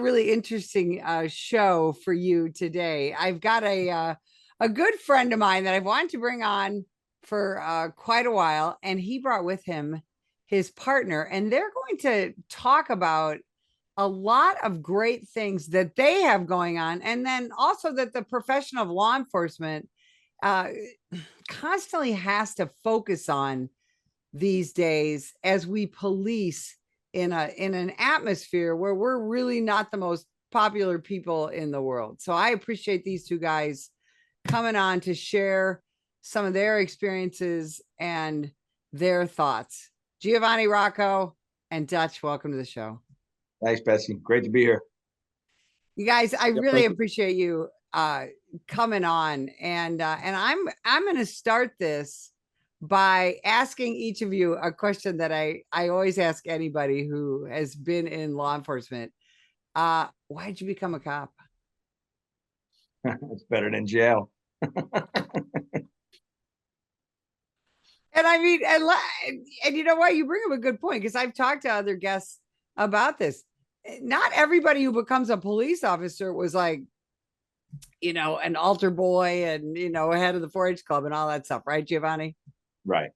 really interesting show for you today. I've got a good friend of mine that I've wanted to bring on for quite a while, and he brought with him his partner, and they're going to talk about a lot of great things that they have going on, and then also that the profession of law enforcement uh, constantly has to focus on these days as we police in an atmosphere where we're really not the most popular people in the world. So I appreciate these two guys coming on to share some of their experiences and their thoughts. Giovanni, Rocco, and Dutch, welcome to the show. Thanks, Betsy. Great to be here. You guys, I Yep, really thank you. appreciate you coming on, and I'm going to start this by asking each of you a question that I always ask anybody who has been in law enforcement. Why did you become a cop? It's better than jail. And I mean, and you know what? You bring up a good point, because I've talked to other guests about this. Not everybody who becomes a police officer was like, an altar boy and, head of the 4-H club and all that stuff. Right, Giovanni? Right.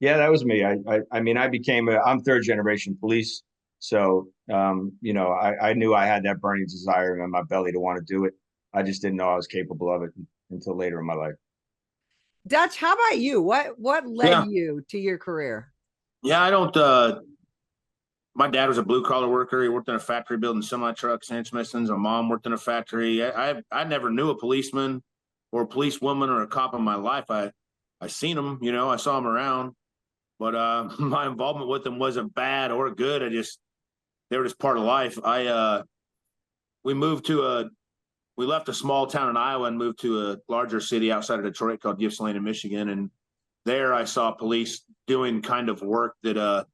Yeah, that was me. I mean, I'm third generation police. So, I knew I had that burning desire in my belly to want to do it. I just didn't know I was capable of it until later in my life. Dutch, how about you? What led Yeah. you to your career? Yeah, I don't my dad was a blue collar worker. He worked in a factory building semi trucks, transmissions. My mom worked in a factory. I never knew a policeman or a policewoman or a cop in my life. I seen them, I saw them around, but my involvement with them wasn't bad or good. They were just part of life. We left a small town in Iowa and moved to a larger city outside of Detroit called Ypsilanti, Michigan. And there I saw police doing kind of work that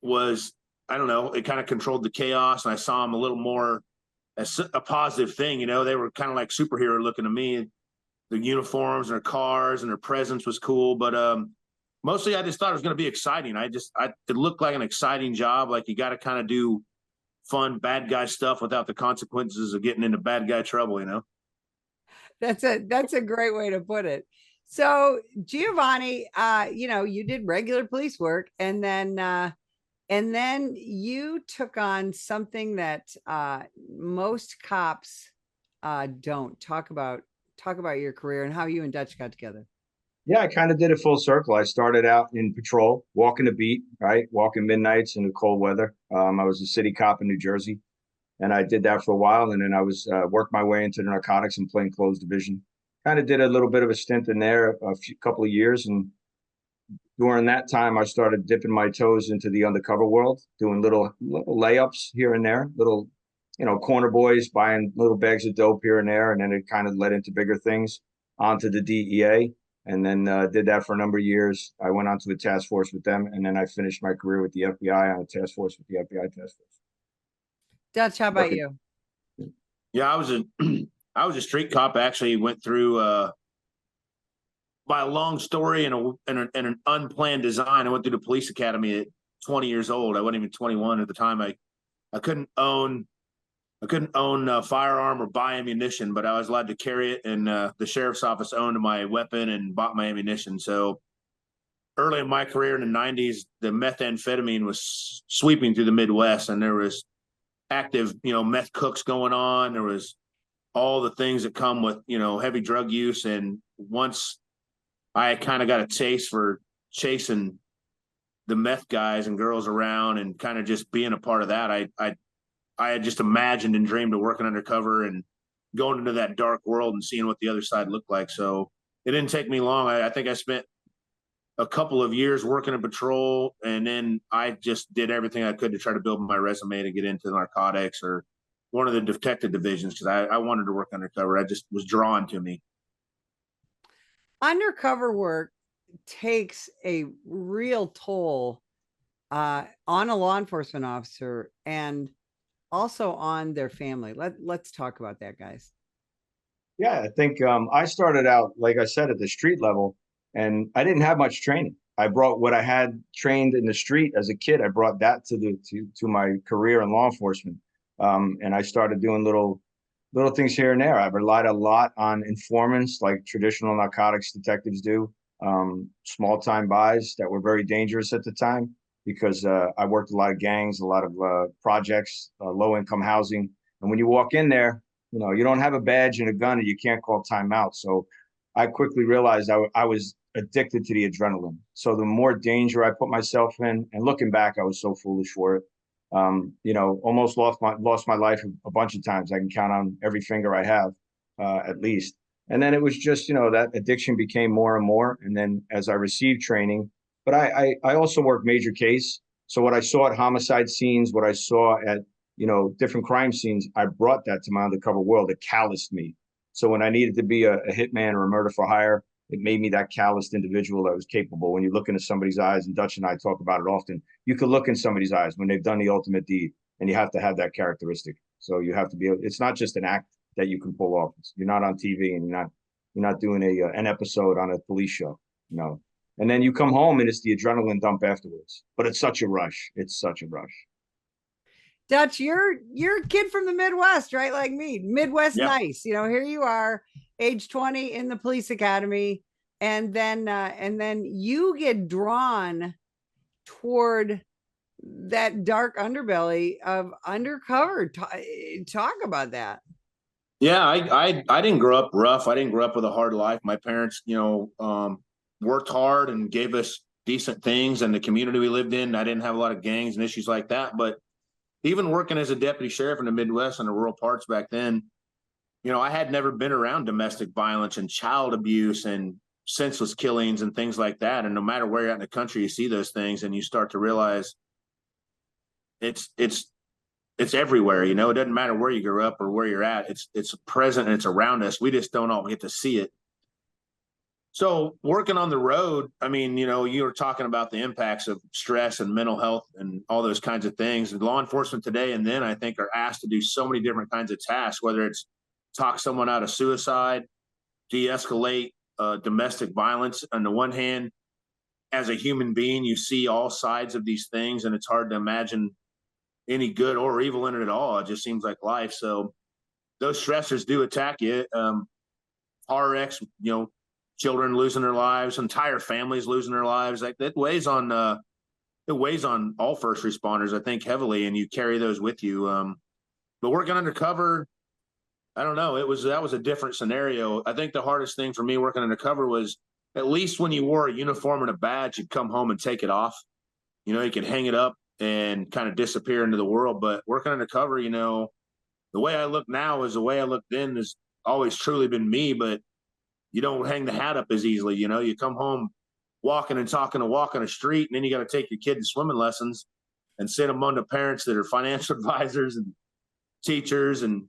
was, I don't know, it kind of controlled the chaos. And I saw them a little more as a positive thing. They were kind of like superhero looking to me. The uniforms and their cars and their presence was cool. But mostly I just thought it was going to be exciting. It looked like an exciting job. Like you got to kind of do fun bad guy stuff without the consequences of getting into bad guy trouble. That's a great way to put it. So Giovanni, you did regular police work, and then you took on something that most cops don't talk about your career and how you and Dutch got together. Yeah, I kind of did it full circle. I started out in patrol, walking the beat, right? Walking midnights in the cold weather. I was a city cop in New Jersey, and I did that for a while. And then I was worked my way into the narcotics and plainclothes division. Kind of did a little bit of a stint in there, couple of years. And during that time, I started dipping my toes into the undercover world, doing little layups here and there, little, corner boys buying little bags of dope here and there. And then it kind of led into bigger things, onto the DEA. And then did that for a number of years. I went on to a task force with them, and then I finished my career with the FBI on a task force with the FBI task force. Dutch, how about you? Yeah, I was a street cop. Actually, went through by a long story and an unplanned design. I went through the police academy at 20 years old. I wasn't even 21 at the time. I couldn't own a firearm or buy ammunition, but I was allowed to carry it. And the sheriff's office owned my weapon and bought my ammunition. So early in my career in the 90s, the methamphetamine was sweeping through the Midwest, and there was active, meth cooks going on. There was all the things that come with, heavy drug use. And once I kind of got a taste for chasing the meth guys and girls around and kind of just being a part of that, I had just imagined and dreamed of working undercover and going into that dark world and seeing what the other side looked like. So it didn't take me long. I think I spent a couple of years working in patrol, and then I just did everything I could to try to build my resume to get into narcotics or one of the detective divisions, because I wanted to work undercover. I just was drawn to me. Undercover work takes a real toll on a law enforcement officer and also on their family. Let's talk about that, guys. Yeah, I think I started out, like I said, at the street level, and I didn't have much training. I brought what I had trained in the street as a kid. I brought that to my career in law enforcement. And I started doing little things here and there. I relied a lot on informants, like traditional narcotics detectives do, small time buys that were very dangerous at the time, because I worked a lot of gangs, a lot of projects, low income housing. And when you walk in there, you don't have a badge and a gun and you can't call timeout. So I quickly realized I was addicted to the adrenaline. So the more danger I put myself in, and looking back, I was so foolish for it. Almost lost my life a bunch of times. I can count on every finger I have, at least. And then it was just, that addiction became more and more. And then as I received training, but I also work major case. So what I saw at homicide scenes, what I saw at, different crime scenes, I brought that to my undercover world. It calloused me. So when I needed to be a hitman or a murder for hire, it made me that calloused individual that was capable. When you look into somebody's eyes, and Dutch and I talk about it often, you can look in somebody's eyes when they've done the ultimate deed, and you have to have that characteristic. So you have to be. It's not just an act that you can pull off. You're not on TV, and you're not doing an episode on a police show. And then you come home, and it's the adrenaline dump afterwards. But it's such a rush. It's such a rush. Dutch, you're a kid from the Midwest, right? Like me, Midwest, Yep. nice. Here you are, age 20 in the police academy, and then you get drawn toward that dark underbelly of undercover. Talk about that. Yeah, I didn't grow up rough. I didn't grow up with a hard life. My parents, worked hard and gave us decent things, and the community we lived in, I didn't have a lot of gangs and issues like that. But even working as a deputy sheriff in the Midwest and the rural parts back then, I had never been around domestic violence and child abuse and senseless killings and things like that. And no matter where you're at in the country, you see those things and you start to realize it's everywhere. It doesn't matter where you grew up or where you're at. It's present and it's around us. We just don't all get to see it. So working on the road, you were talking about the impacts of stress and mental health and all those kinds of things. And law enforcement today and then, I think, are asked to do so many different kinds of tasks, whether it's talk someone out of suicide, de-escalate domestic violence. On the one hand, as a human being, you see all sides of these things, and it's hard to imagine any good or evil in it at all. It just seems like life. So those stressors do attack you. Car wrecks, children losing their lives, entire families losing their lives. Like that weighs on all first responders, I think, heavily, and you carry those with you. But working undercover, I don't know. That was a different scenario. I think the hardest thing for me working undercover was, at least when you wore a uniform and a badge, you'd come home and take it off. You could hang it up and kind of disappear into the world. But working undercover, the way I look now is the way I looked then has always truly been me. But you don't hang the hat up as easily. You come home walking and talking to walk on a street, and then you got to take your kid to swimming lessons and send them on to parents that are financial advisors and teachers and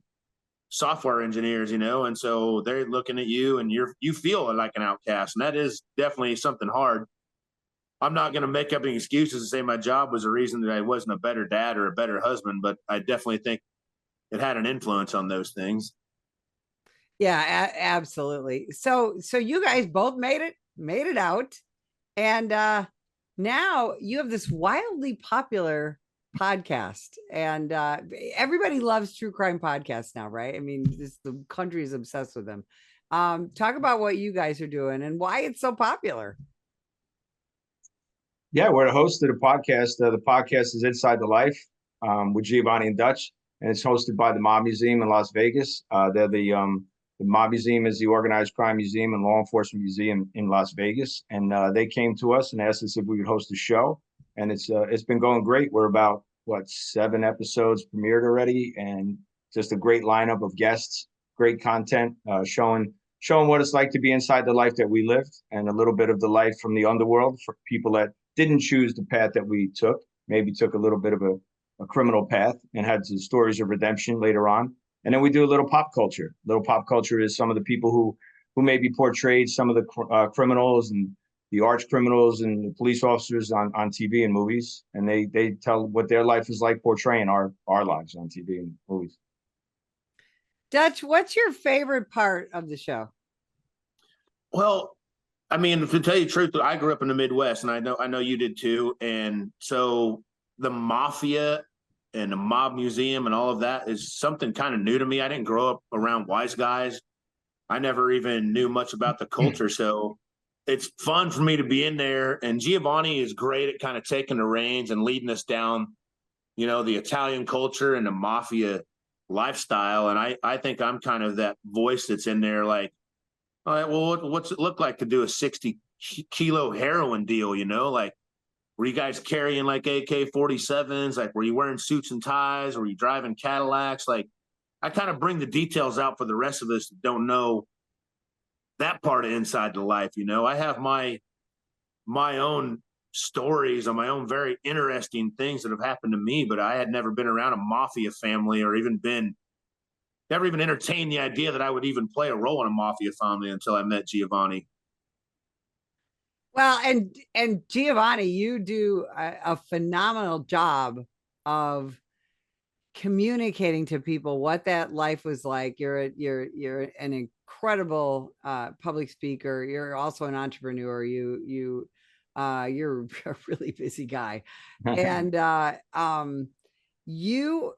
software engineers, and so they're looking at you and you feel like an outcast. And that is definitely something hard. I'm not going to make up any excuses and say my job was a reason that I wasn't a better dad or a better husband, but I definitely think it had an influence on those things. Yeah, absolutely. So you guys both made it out, and now you have this wildly popular podcast, and everybody loves true crime podcasts now, right? The country is obsessed with them. Talk about what you guys are doing and why it's so popular. Yeah, we're the host of the podcast. The podcast is Inside the Life, with Giovanni and Dutch, and it's hosted by the Mob Museum in Las Vegas. They're the Mob Museum is the organized crime museum and law enforcement museum in Las Vegas, and they came to us and asked us if we would host a show, and it's been going great. We're about 7 episodes premiered already, and just a great lineup of guests, great content, showing what it's like to be inside the life that we lived, and a little bit of the life from the underworld for people that didn't choose the path that we took, maybe took a little bit of a criminal path and had some stories of redemption later on. And then we do a little pop culture. Little pop culture is some of the people who maybe portrayed some of the criminals and the arch criminals and the police officers on TV and movies. And they tell what their life is like portraying our lives on TV and movies. Dutch, what's your favorite part of the show? Well, to tell you the truth, I grew up in the Midwest, and I know you did too. And so the mafia and the mob museum and all of that is something kind of new to me. I didn't grow up around wise guys. I never even knew much about the culture. So it's fun for me to be in there. And Giovanni is great at kind of taking the reins and leading us down, the Italian culture and the mafia lifestyle. And I think I'm kind of that voice that's in there like, all right, well, what's it look like to do a 60-kilo heroin deal, like, were you guys carrying like AK-47s? Like, were you wearing suits and ties? Were you driving Cadillacs? Like, I kind of bring the details out for the rest of us that don't know that part of inside the life. I have my own stories on my own very interesting things that have happened to me, but I had never been around a mafia family or never even entertained the idea that I would even play a role in a mafia family until I met Giovanni. Well, and Giovanni, you do a phenomenal job of communicating to people what that life was like. You're an incredible public speaker. You're also an entrepreneur. You're a really busy guy, and you.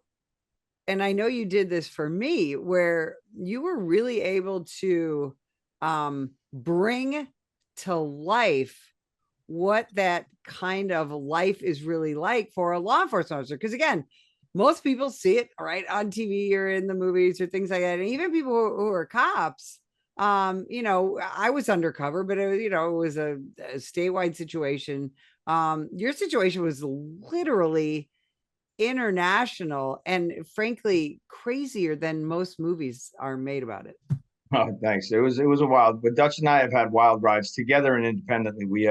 And I know you did this for me, where you were really able to bring to life what that kind of life is really like for a law enforcement officer. Because again, most people see it right on TV or in the movies or things like that. And even people who are cops, I was undercover, but it was a statewide situation. Your situation was literally international and frankly crazier than most movies are made about it. Oh, thanks. It was a wild, but Dutch and I have had wild rides together and independently. We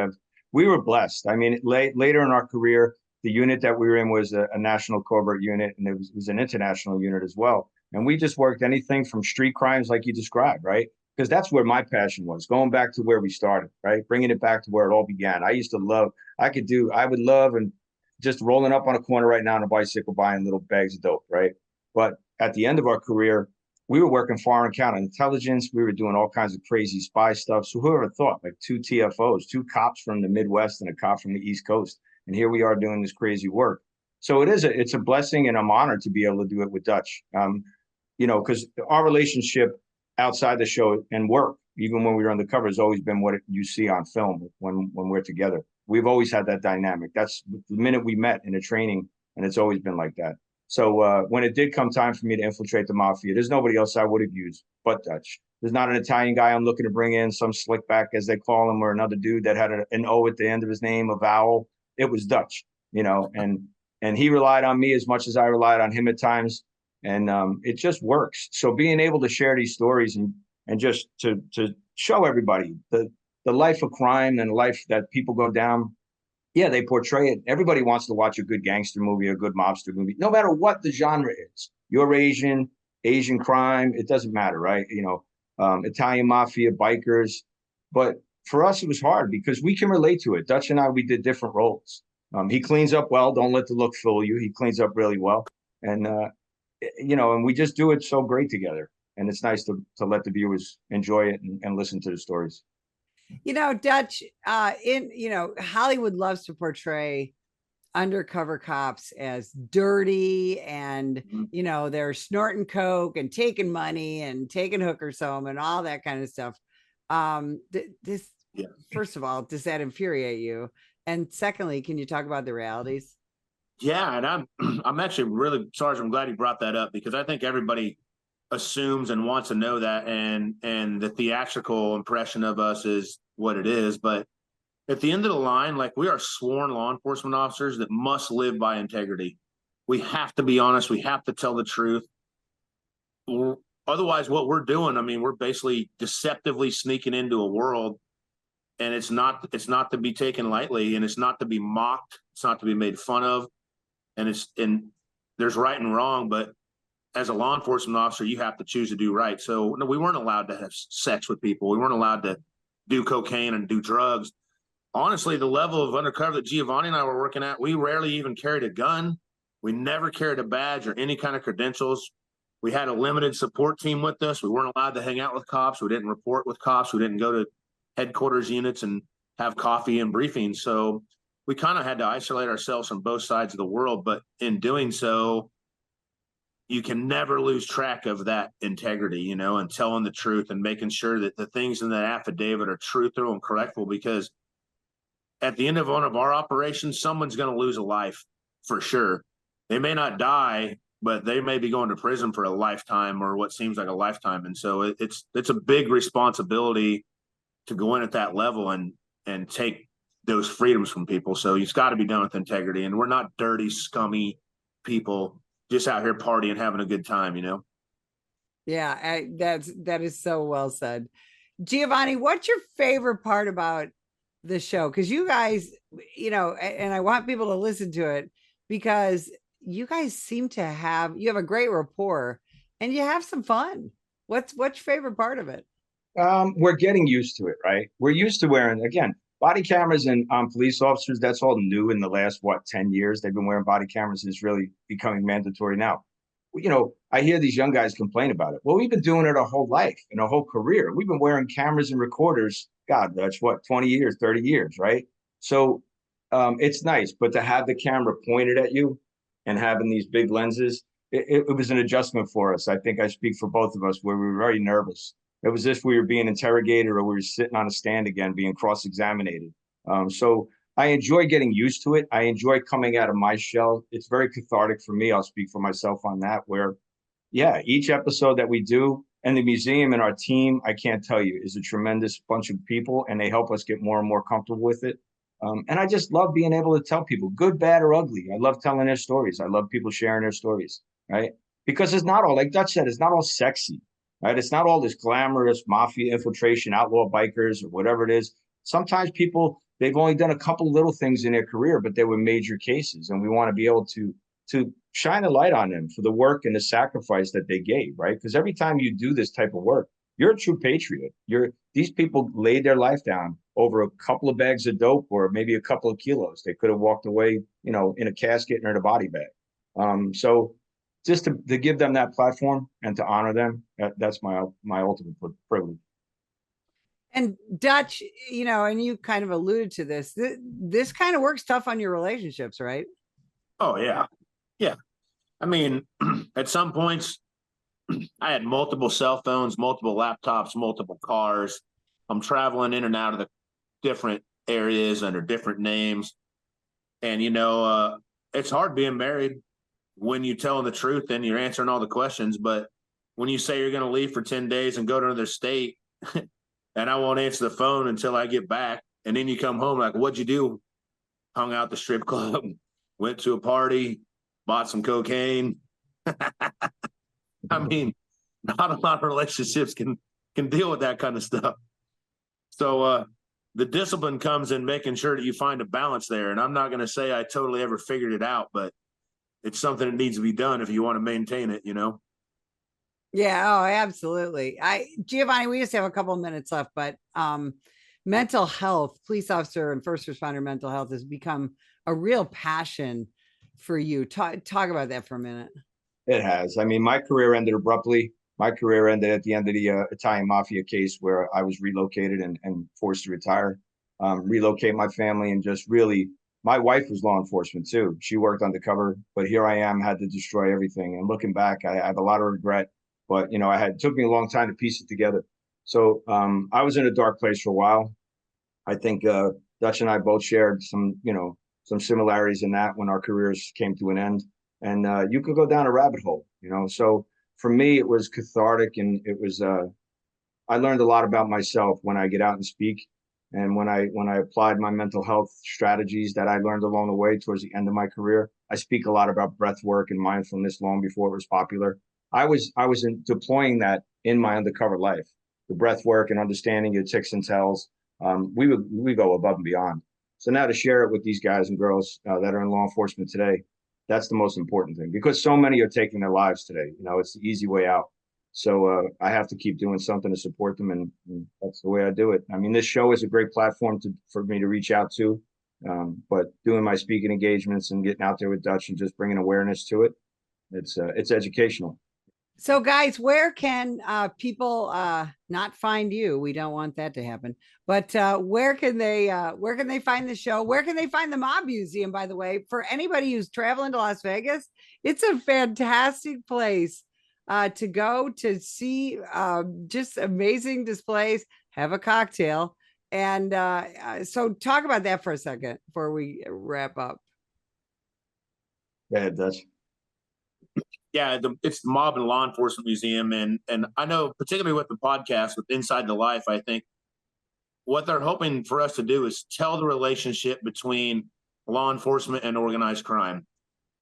were blessed. I mean, later in our career, the unit that we were in was a national covert unit, and it was an international unit as well. And we just worked anything from street crimes like you described, right? Because that's where my passion was, going back to where we started, right? Bringing it back to where it all began. I would love and just rolling up on a corner right now on a bicycle, buying little bags of dope, right? But at the end of our career, we were working foreign counterintelligence. We were doing all kinds of crazy spy stuff. So whoever thought, like 2 TFOs, 2 cops from the Midwest and a cop from the East Coast, and here we are doing this crazy work. So it's a blessing, and I'm honored to be able to do it with Dutch. Because our relationship outside the show and work, even when we were undercover, has always been what you see on film when we're together. We've always had that dynamic. That's the minute we met in a training, and it's always been like that. So when it did come time for me to infiltrate the mafia, there's nobody else I would have used but Dutch. There's not an Italian guy I'm looking to bring in, some slickback, as they call him, or another dude that had an O at the end of his name, a vowel. It was Dutch, and he relied on me as much as I relied on him at times. And it just works. So being able to share these stories and just to show everybody the life of crime and the life that people go down. Yeah, they portray it. Everybody wants to watch a good gangster movie, a good mobster movie, no matter what the genre is. You're Asian crime, it doesn't matter, right? Italian mafia, bikers. But for us, it was hard because we can relate to it. Dutch and I, we did different roles. He cleans up well. Don't let the look fool you. He cleans up really well. And, and we just do it so great together. And it's nice to let the viewers enjoy it and listen to the stories. Dutch, Hollywood loves to portray undercover cops as dirty and, they're snorting coke and taking money and taking hookers home and all that kind of stuff. First of all, does that infuriate you? And secondly, can you talk about the realities? Yeah, and I'm actually really, Sarge, I'm glad you brought that up, because I think everybody assumes and wants to know that, and the theatrical impression of us is what it is. But at the end of the line, like, we are sworn law enforcement officers that must live by integrity. We have to be honest. We have to tell the truth. Otherwise, what we're doing, I mean, we're basically deceptively sneaking into a world, and it's not to be taken lightly, and it's not to be mocked. It's not to be made fun of. And there's right and wrong, but as a law enforcement officer, you have to choose to do right. So no, we weren't allowed to have sex with people. We weren't allowed to do cocaine and do drugs. Honestly, the level of undercover that Giovanni and I were working at, we rarely even carried a gun. We never carried a badge or any kind of credentials. We had a limited support team with us. We weren't allowed to hang out with cops. We didn't report with cops. We didn't go to headquarters units and have coffee and briefings. So we kind of had to isolate ourselves from both sides of the world, but in doing so, you can never lose track of that integrity, you know, and telling the truth and making sure that the things in that affidavit are truthful and correctful, because at the end of one of our operations, someone's going to lose a life for sure. They may not die, but they may be going to prison for a lifetime or what seems like a lifetime. And so it's a big responsibility to go in at that level and take those freedoms from people. So it's got to be done with integrity. And we're not dirty, scummy people just out here partying, having a good time, you know? Yeah, that is so well said. Giovanni, what's your favorite part about the show? Because you guys, you know, and I want people to listen to it because you guys seem to you have a great rapport and you have some fun. What's your favorite part of it? We're getting used to it, right? We're used to wearing, again, body cameras and police officers. That's all new in the last, 10 years. They've been wearing body cameras, and it's really becoming mandatory now. You know, I hear these young guys complain about it. Well, we've been doing it our whole life and our whole career. We've been wearing cameras and recorders. God, that's 20 years, 30 years, right? So it's nice, but to have the camera pointed at you and having these big lenses, it was an adjustment for us. I think I speak for both of us where we were very nervous. It was as if we were being interrogated or we were sitting on a stand again, being cross-examined. So I enjoy getting used to it. I enjoy coming out of my shell. It's very cathartic for me. I'll speak for myself on that, where, yeah, each episode that we do and the museum and our team, I can't tell you, is a tremendous bunch of people, and they help us get more and more comfortable with it. And I just love being able to tell people, good, bad, or ugly. I love telling their stories. I love people sharing their stories, right? Because it's not all, like Dutch said, it's not all sexy, right? It's not all this glamorous mafia infiltration, outlaw bikers, or whatever it is. Sometimes people, they've only done a couple little things in their career, but they were major cases. And we want to be able to shine a light on them for the work and the sacrifice that they gave, right? Because every time you do this type of work, you're a true patriot. These people laid their life down over a couple of bags of dope or maybe a couple of kilos. They could have walked away, you know, in a casket or in a body bag. So just to give them that platform and to honor them, that's my ultimate privilege. And Dutch, you know, and you kind of alluded to this. This kind of works tough on your relationships, right? Oh yeah. Yeah. I mean, at some points I had multiple cell phones, multiple laptops, multiple cars. I'm traveling in and out of the different areas under different names. And, you know, it's hard being married when you're telling the truth and you're answering all the questions. But when you say you're going to leave for 10 days and go to another state and I won't answer the phone until I get back, and then you come home like, what'd you do? Hung out the strip club, went to a party, bought some cocaine. I mean, not a lot of relationships can deal with that kind of stuff. So the discipline comes in making sure that you find a balance there. And I'm not going to say I totally ever figured it out, but it's something that needs to be done if you want to maintain it, you know? Yeah, oh, absolutely. Giovanni, we just have a couple of minutes left, but mental health, police officer and first responder mental health has become a real passion for you. Talk about that for a minute. It has. I mean, my career ended abruptly. My career ended at the end of the Italian mafia case where I was relocated and forced to retire, relocate my family, and just really, my wife was law enforcement too. She worked undercover, but here I am, had to destroy everything. And looking back, I have a lot of regret, but you know, it took me a long time to piece it together. So I was in a dark place for a while. I think Dutch and I both shared some similarities in that when our careers came to an end. And you could go down a rabbit hole, you know. So for me, it was cathartic, and it was. I learned a lot about myself when I get out and speak, and when I applied my mental health strategies that I learned along the way towards the end of my career. I speak a lot about breath work and mindfulness long before it was popular. I was deploying that in my undercover life, the breath work and understanding your ticks and tells. We go above and beyond. So now to share it with these guys and girls that are in law enforcement today, that's the most important thing, because so many are taking their lives today. You know, it's the easy way out. So I have to keep doing something to support them, and that's the way I do it. I mean, this show is a great platform for me to reach out to, but doing my speaking engagements and getting out there with Dutch and just bringing awareness to it, it's educational. So, guys, where can people not find you? We don't want that to happen. But where can they find the show? Where can they find the Mob Museum? By the way, for anybody who's traveling to Las Vegas, it's a fantastic place to go to see just amazing displays, have a cocktail, and so talk about that for a second before we wrap up. Go ahead, Dutch. Yeah, it's the Mob and Law Enforcement Museum, and I know particularly with the podcast with Inside the Life, I think what they're hoping for us to do is tell the relationship between law enforcement and organized crime.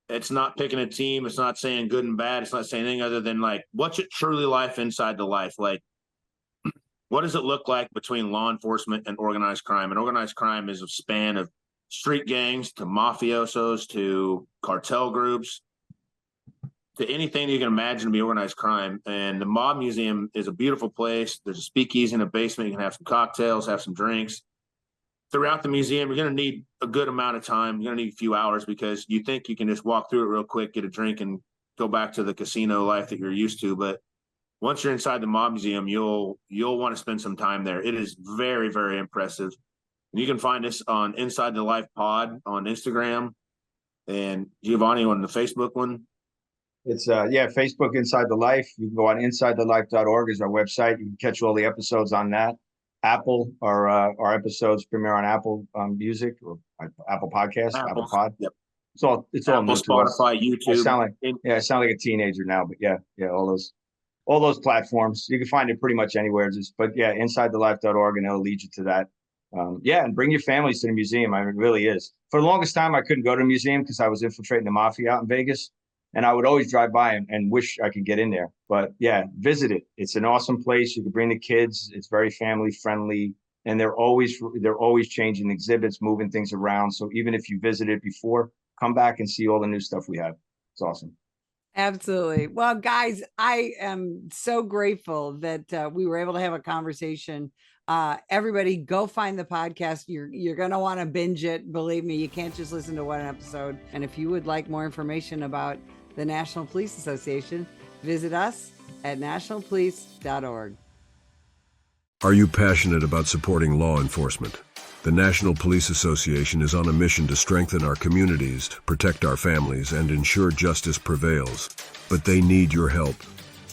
It's not picking a team. It's not saying good and bad. It's not saying anything other than like, what's it truly life inside the life? Like, what does it look like between law enforcement and organized crime? And organized crime is a span of street gangs to mafiosos to cartel groups to anything you can imagine to be organized crime. And the Mob Museum is a beautiful place. There's a speakeasy in the basement. You can have some cocktails, have some drinks. Throughout the museum, you're going to need a good amount of time. You're going to need a few hours because you think you can just walk through it real quick, get a drink, and go back to the casino life that you're used to. But once you're inside the Mob Museum, you'll want to spend some time there. It is very, very impressive. You can find us on Inside the Life Pod on Instagram and Giovanni on the Facebook one. It's Facebook Inside the Life. You can go on insidethelife.org is our website. You can catch all the episodes on that. Apple, our episodes premiere on Apple Music or Apple Podcast, Apple Pod. Yep. It's all Apple, Spotify, YouTube. I sound like a teenager now, but yeah, all those platforms. You can find it pretty much anywhere. Insidethelife.org, and it'll lead you to that. And bring your families to the museum. I mean, it really is. For the longest time, I couldn't go to the museum because I was infiltrating the mafia out in Vegas. And I would always drive by and wish I could get in there. But yeah, visit it. It's an awesome place. You can bring the kids. It's very family friendly. And they're always changing exhibits, moving things around. So even if you visited before, come back and see all the new stuff we have. It's awesome. Absolutely. Well, guys, I am so grateful that we were able to have a conversation. Everybody go find the podcast. You're going to want to binge it. Believe me, you can't just listen to one episode. And if you would like more information about the National Police Association, visit us at nationalpolice.org. Are you passionate about supporting law enforcement? The National Police Association is on a mission to strengthen our communities, protect our families, and ensure justice prevails. But they need your help.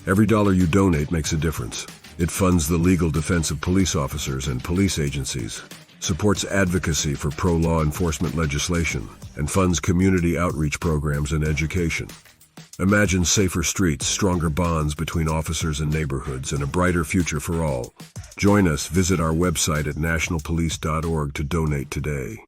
Every dollar you donate makes a difference. It funds the legal defense of police officers and police agencies, supports advocacy for pro-law enforcement legislation, and funds community outreach programs and education. Imagine safer streets, stronger bonds between officers and neighborhoods, and a brighter future for all. Join us. Visit our website at nationalpolice.org to donate today.